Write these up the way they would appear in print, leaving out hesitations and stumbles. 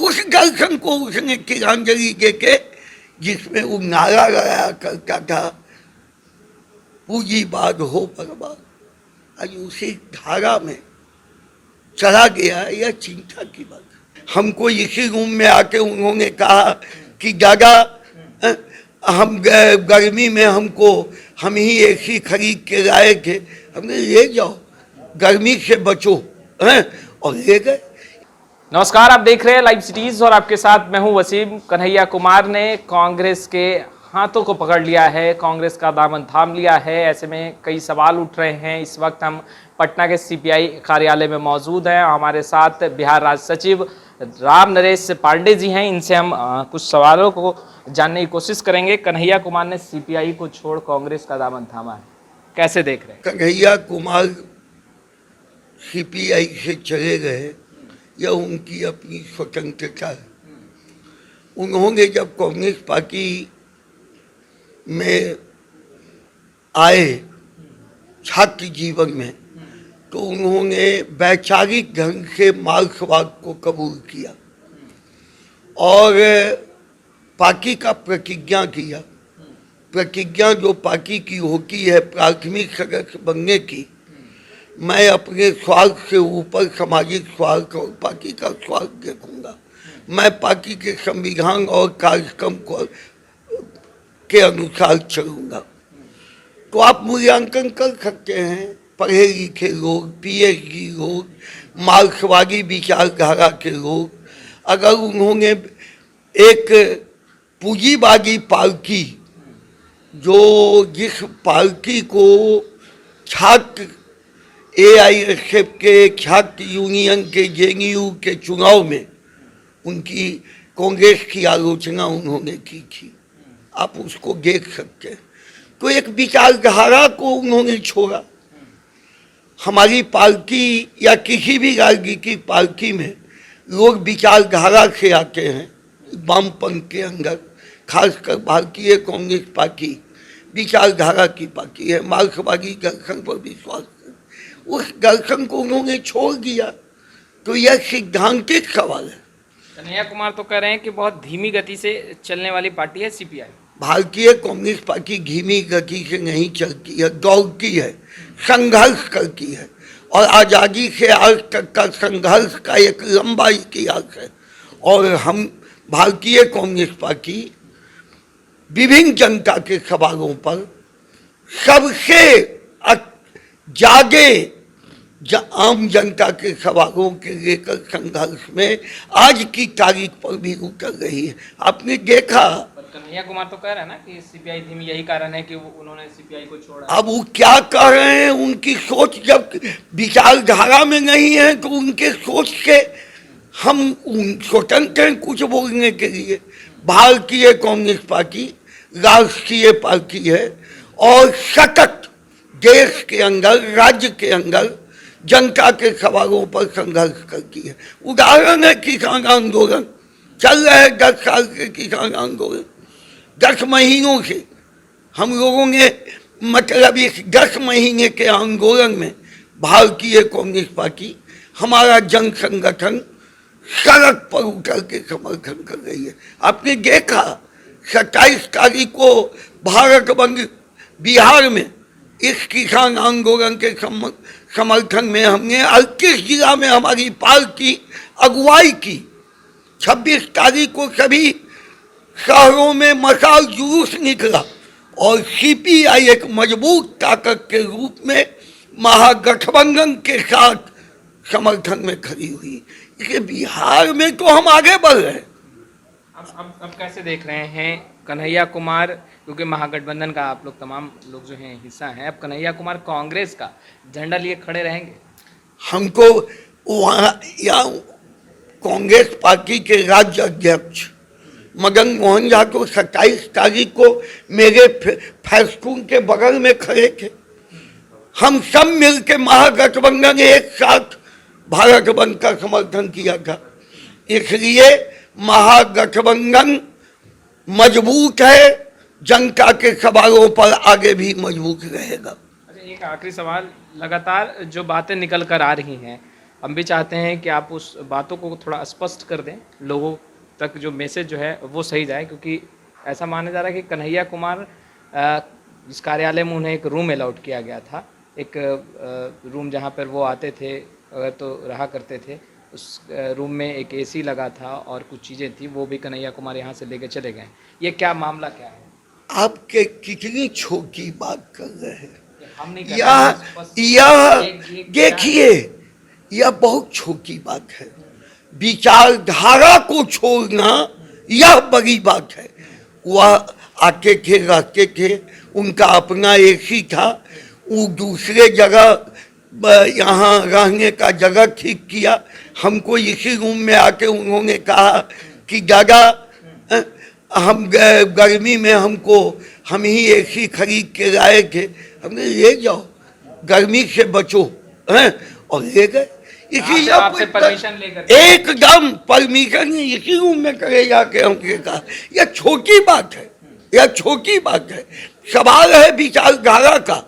उस दर्शन को उसने तिरंजलि देके जिसमें वो नारा लगाया करता था, पूजी बात हो बर्बाद, आज उसी धारा में चला गया। यह चिंता की बात। हमको इसी रूम में आके उन्होंने कहा कि दादा हम गर्मी में हम ही एसी खरीद के लाए थे, हमने ले जाओ गर्मी से बचो, और ले गए। नमस्कार, आप देख रहे हैं लाइव सिटीज और आपके साथ मैं हूं वसीम। कन्हैया कुमार ने कांग्रेस के हाथों को पकड़ लिया है, कांग्रेस का दामन थाम लिया है। ऐसे में कई सवाल उठ रहे हैं। इस वक्त हम पटना के सीपीआई कार्यालय में मौजूद हैं। हमारे साथ बिहार राज्य सचिव राम नरेश पांडे जी हैं। इनसे हम कुछ सवालों को जानने की कोशिश करेंगे। कन्हैया कुमार ने सीपीआई को छोड़ कांग्रेस का दामन थामा है, कैसे देख रहे हैं? कन्हैया कुमार सीपीआई से चले गए, यह उनकी अपनी स्वतंत्रता है। उन्होंने जब कांग्रेस पार्टी में आए छात्र जीवन में, तो उन्होंने वैचारिक ढंग से मार्क्सवाद को कबूल किया और पार्टी का प्रतिज्ञा किया। प्रतिज्ञा जो पार्टी की होती है प्राथमिक सदस्य बनने की, मैं अपने स्वार्थ से ऊपर सामाजिक स्वार्थ और पार्टी का स्वार्थ देखूंगा। मैं पार्टी के संविधान और कार्यक्रम को के अनुसार चलूंगा। तो आप मूल्यांकन कर सकते हैं, पढ़े लिखे लोग, पीएचडी लोग, मार्क्सवादी विचारधारा के लोग, अगर उन्होंने एक पूंजीवादी पार्टी, जो जिस पार्टी को छात्र एआईएसएफ के छात्र यूनियन के जेएनयू के चुनाव में उनकी कांग्रेस की आलोचना उन्होंने की थी, आप उसको देख सकते हैं। तो एक विचारधारा को उन्होंने छोड़ा। हमारी पार्टी या किसी भी राजनीतिक पार्टी में लोग विचारधारा से आते हैं। वामपंथ के अंदर खासकर भारतीय कांग्रेस पार्टी विचारधारा की पार्टी है, मार्क्सवादी दर्शन पर विश्वास है। उस दर्शन को उन्होंने छोड़ दिया, तो यह सिद्धांतिक सवाल है। कन्हैया कुमार तो कह रहे हैं कि बहुत धीमी गति से चलने वाली पार्टी है सीपीआई। भारतीय कांग्रेस पार्टी धीमी गति से नहीं चलती है, दौड़ती है, संघर्ष करती है, और आज़ादी से आज तक का संघर्ष का एक लंबा इतिहास है। और हम भारतीय कांग्रेस पार्टी विभिन्न जनता के सवालों पर सबसे ज़्यादा आम जनता के सवालों के लेकर संघर्ष में आज की तारीख पर भी उतर रही है। आपने देखा, कन्हैया कुमार तो कह रहे हैं ना कि सीपीआई धीमी, यही कारण है कि उन्होंने सीपीआई को छोड़ा। अब वो क्या कह रहे हैं, उनकी सोच जब विचारधारा में नहीं है तो उनके सोच से हम स्वतंत्र हैं कुछ बोलने के लिए। भारतीय कांग्रेस पार्टी राष्ट्रीय पार्टी है और सतत देश के अंदर, राज्य के अंदर जनता के सवालों पर संघर्ष करती है। उदाहरण है किसान आंदोलन चल रहा है, 10 साल के किसान आंदोलन। 10 महीनों से हम लोगों ने, मतलब इस 10 महीने के आंदोलन में भारतीय कांग्रेस पार्टी, हमारा जन संगठन सड़क पर उतर के समर्थन कर रही है। आपने देखा 27 तारीख को भारत बंद बिहार में इस किसान आंदोलन के समर्थन में हमने 38 जिला में हमारी पार्टी अगुवाई की। 26 तारीख को सभी शहरों में मशाल जुलूस निकला और सीपीआई एक मजबूत ताकत के रूप में महागठबंधन के साथ समर्थन में खड़ी हुई। इसलिए बिहार में तो हम आगे बढ़ रहे हैं। अब कैसे देख रहे हैं कन्हैया कुमार, क्योंकि महागठबंधन का आप लोग तमाम लोग जो हैं हिस्सा हैं, अब कन्हैया कुमार कांग्रेस का झंडा लिए खड़े रहेंगे? हमको वहाँ या कांग्रेस पार्टी के राज्य अध्यक्ष मदन मोहन झा को 27 तारीख को मेरे फैसकून के बगल में खड़े थे। हम सब मिलकर महागठबंधन एक साथ भारत बंद का समर्थन किया था। इसलिए महागठबंधन मजबूत है, जनता के सवालों पर आगे भी मजबूत रहेगा। एक आखिरी सवाल, लगातार जो बातें निकल कर आ रही हैं हम भी चाहते हैं कि आप उस बातों को थोड़ा स्पष्ट कर दें, लोगों तक जो मैसेज जो है वो सही जाए, क्योंकि ऐसा माना जा रहा है कि कन्हैया कुमार इस कार्यालय में उन्हें एक रूम अलाउड किया गया था, एक रूम जहाँ पर वो आते थे अगर तो रहा करते थे, उस रूम में एक एसी लगा था और कुछ चीज़ें थी, वो भी कन्हैया कुमार यहाँ से लेके चले गए। ये क्या मामला क्या है? आप कितनी छोटी बात कर रहे हैं। हम नहीं कर रहे हैं, यह देखिए, यह बहुत छोटी बात है। विचारधारा को छोड़ना यह बड़ी बात है। वह आते थे, रहते थे, उनका अपना एक ही था। वो दूसरे जगह यहाँ रहने का जगह ठीक किया। हमको इसी रूम में आके उन्होंने कहा कि दादा हम गर्मी में हम ही एसी खरीद के लाए थे, हमने ले जाओ, गर्मी से बचो, हैं, और ले गए। इसीलिए आपसे परमिशन लेकर एकदम परमिशन इसी रूम में करे जाके हमने कहा। यह छोटी बात है, यह छोटी बात है। सवाल है विचारधारा का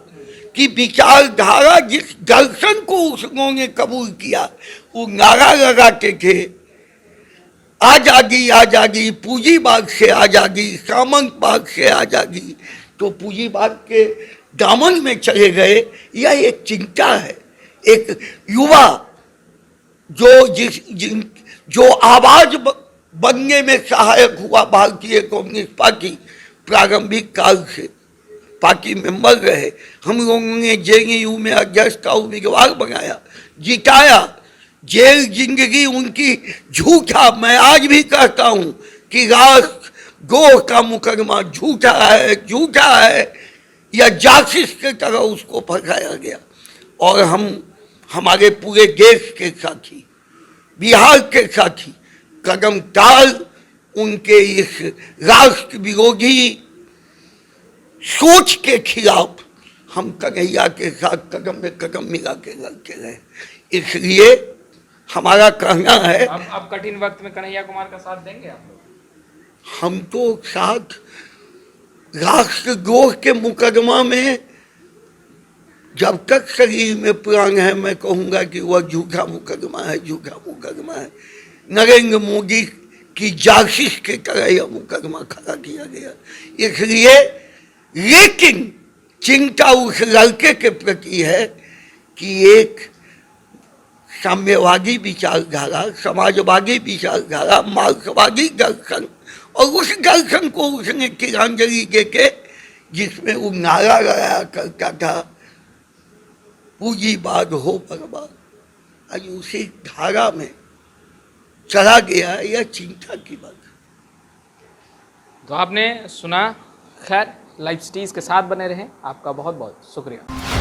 कि विचारधारा जिस दर्शन को उन्होंने कबूल किया, वो नारा लगाते थे आजादी आजादी, पूंजीवाद से आजादी, सामंतवाद से आजादी, तो पूंजीवाद के दामन में चले गए। यह एक चिंता है। एक युवा जो आवाज बनने में सहायक हुआ भारतीय कम्युनिस्ट पार्टी प्रारंभिक काल से, पार्टी मेंबर रहे, हम लोगों ने जेएनयू में अध्यक्ष का उम्मीदवार बनाया, जिताया। जेल जिंदगी उनकी झूठा, मैं आज भी कहता हूं कि राष्ट्रद्रोह का मुकदमा झूठा है, या जासूस की तरह उसको फंसाया गया। और हमारे पूरे देश के साथी, बिहार के साथी कदम ताल उनके इस राष्ट्र विरोधी सोच के खिलाफ हम कन्हैया के साथ कदम में कदम मिला के लड़ते रहे। इसलिए हमारा कहना है, अब कठिन वक्त में कन्हैया कुमार का साथ देंगे आप लोग? हम तो साथ राष्ट्रद्रोह के मुकदमा में जब तक शरीर में प्राण है, मैं कहूँगा कि वह झूठा मुकदमा है, झूठा मुकदमा है। नरेंद्र मोदी की जासूस के तरह यह मुकदमा खड़ा किया गया। इसलिए लेकिन चिंता उस लड़के के प्रति है कि एक साम्यवादी विचारधारा, समाजवादी विचारधारा, मार्क्सवादी दर्शन, और उस दर्शन को उसने तिरंजलि देके जिसमें वो नारा लगाया करता था पूंजीवाद हो बर्बाद, आज उसी धारा में चला गया। यह चिंता की बात है। तो आपने सुना। खैर, लाइव सिटीज के साथ बने रहें। आपका बहुत बहुत शुक्रिया।